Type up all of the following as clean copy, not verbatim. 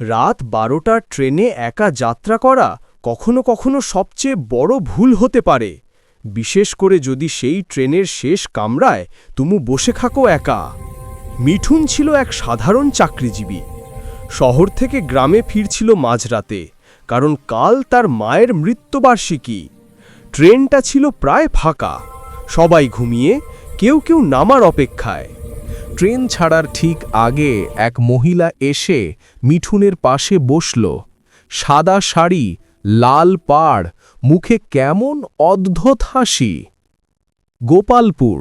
রাত 12টার ট্রেনে একা যাত্রা করা কখনো কখনো সবচেয়ে বড় ভুল হতে পারে, বিশেষ করে যদি সেই ট্রেনের শেষ কামরায় তুমি বসে থাকো একা। মিঠুন ছিল এক সাধারণ চাকরিজীবী। শহর থেকে গ্রামে ফিরছিল মাঝরাতে, কারণ কাল তার মায়ের মৃত্যুবার্ষিকী। ট্রেনটা ছিল প্রায় ফাঁকা, সবাই ঘুমিয়ে, কেউ কেউ নামার অপেক্ষায়। ট্রেন ছাড়ার ঠিক আগে এক মহিলা এসে মিঠুনের পাশে বসল। সাদা শাড়ি, লাল পাড়, মুখে কেমন অদ্ভুত হাসি। গোপালপুর।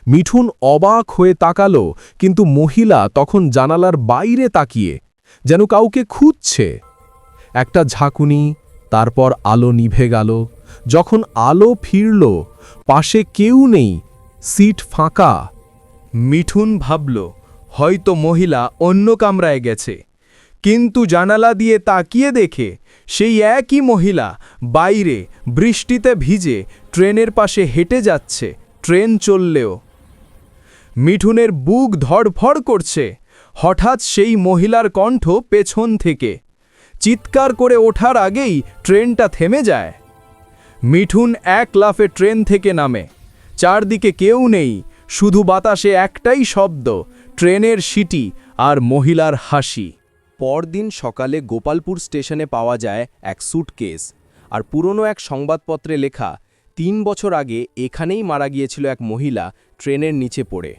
মিঠুন অবাক হয়ে তাকালো, কিন্তু মহিলা তখন জানালার বাইরে তাকিয়ে যেন কাউকে খুঁজছে। একটা ঝাঁকুনি, তারপর আলো নিভে গেল। যখন আলো ফিরল, পাশে কেউ নেই, সিট ফাঁকা। মিঠুন ভাবল হয়তো মহিলা অন্য কামরায় গেছে, কিন্তু জানালা দিয়ে তাকিয়ে দেখে সেই একই মহিলা বাইরে বৃষ্টিতে ভিজে ট্রেনের পাশে হেঁটে যাচ্ছে। ট্রেন চললেও মিঠুনের বুক ধড়ফড় করছে। হঠাৎ সেই মহিলার কণ্ঠ পেছন থেকে, চিৎকার করে ওঠার আগেই ট্রেনটা থেমে যায়। মিঠুন এক লাফে ট্রেন থেকে নামে। চারদিকে কেউ নেই, শুধু বাতাসে একটাই শব্দ, ট্রেনের সিটি আর মহিলার হাসি। পরদিন সকালে গোপালপুর স্টেশনে পাওয়া যায় এক স্যুটকেস, আর পুরনো এক সংবাদপত্রে লেখা, 3 বছর আগে এখানেই মারা গিয়েছিল এক মহিলা ট্রেনের নিচে পড়ে।